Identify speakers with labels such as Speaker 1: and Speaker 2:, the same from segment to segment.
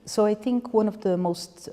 Speaker 1: So I think one of the most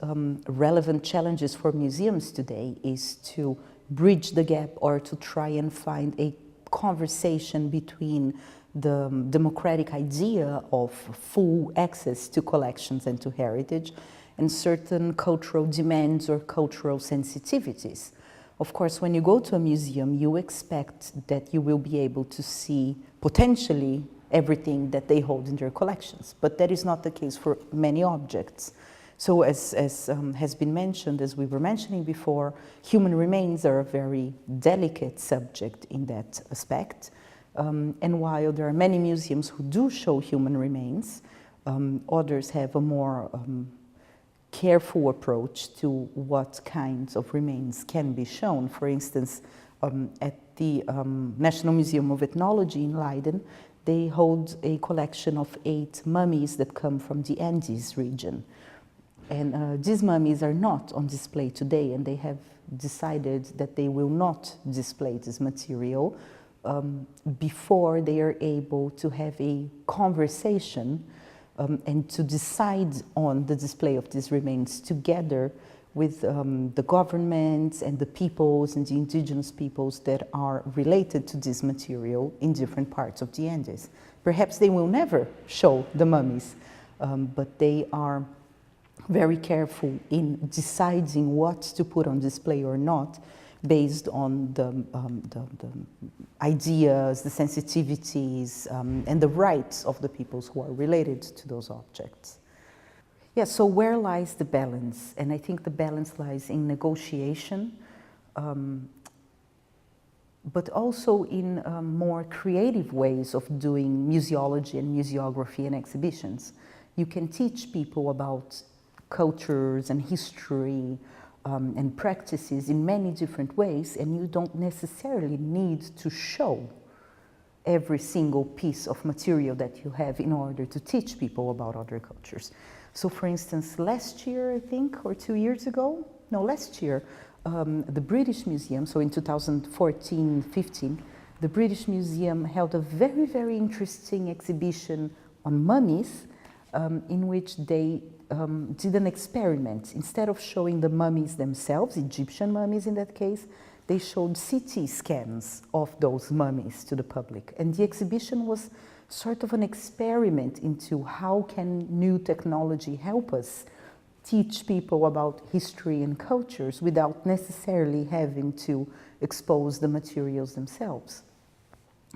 Speaker 1: relevant challenges for museums today is to bridge the gap or to try and find a conversation between the democratic idea of full access to collections and to heritage and certain cultural demands or cultural sensitivities. Of course, when you go to a museum, you expect that you will be able to see potentially everything that they hold in their collections, but that is not the case for many objects. So as has been mentioned, as we were mentioning before, human remains are a very delicate subject in that aspect. And while there are many museums who do show human remains, others have a more careful approach to what kinds of remains can be shown. For instance, at the National Museum of Ethnology in Leiden, they hold a collection of 8 mummies that come from the Andes region. And these mummies are not on display today, and they have decided that they will not display this material before they are able to have a conversation and to decide on the display of these remains together with the governments and the peoples and the indigenous peoples that are related to this material in different parts of the Andes. Perhaps they will never show the mummies, but they are very careful in deciding what to put on display or not, based on the ideas, the sensitivities, and the rights of the peoples who are related to those objects. Yeah, so where lies the balance? And I think the balance lies in negotiation, but also in more creative ways of doing museology and museography and exhibitions. You can teach people about cultures and history and practices in many different ways, and you don't necessarily need to show every single piece of material that you have in order to teach people about other cultures. So for instance, last year, I think, or 2 years ago, no, last year, the British Museum, so in 2014-15, the British Museum held a very, very interesting exhibition on mummies, in which they did an experiment. Instead of showing the mummies themselves, Egyptian mummies in that case, they showed CT scans of those mummies to the public. And the exhibition was sort of an experiment into how can new technology help us teach people about history and cultures without necessarily having to expose the materials themselves.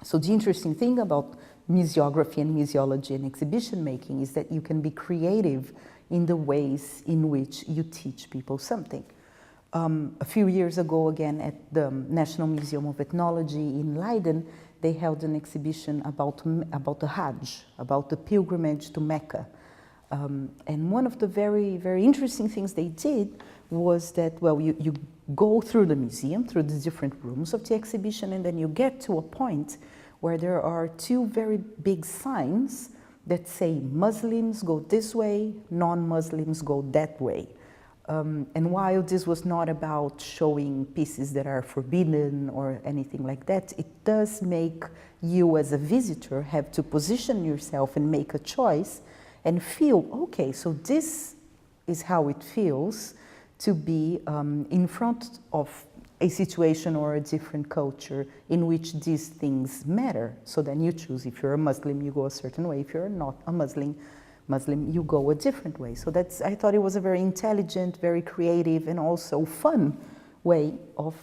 Speaker 1: So the interesting thing about museography and museology and exhibition making is that you can be creative in the ways in which you teach people something. A few years ago, again, at the National Museum of Ethnology in Leiden, they held an exhibition about the Hajj, about the pilgrimage to Mecca. And one of the very, very interesting things they did was that, well, you go through the museum, through the different rooms of the exhibition, and then you get to a point where there are 2 very big signs that say Muslims go this way, non-Muslims go that way. And while this was not about showing pieces that are forbidden or anything like that, it does make you as a visitor have to position yourself and make a choice and feel, okay, so this is how it feels to be in front of a situation or a different culture in which these things matter. So then you choose, if you're a Muslim, you go a certain way. If you're not a Muslim, you go a different way. So I thought it was a very intelligent, very creative, and also fun way of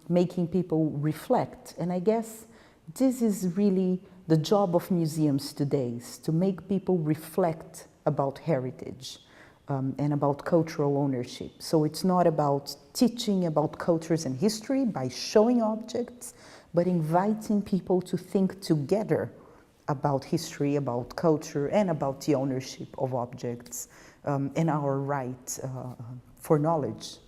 Speaker 1: making people reflect. And I guess this is really the job of museums today, is to make people reflect about heritage. And about cultural ownership. So it's not about teaching about cultures and history by showing objects, but inviting people to think together about history, about culture, and about the ownership of objects and our right for knowledge.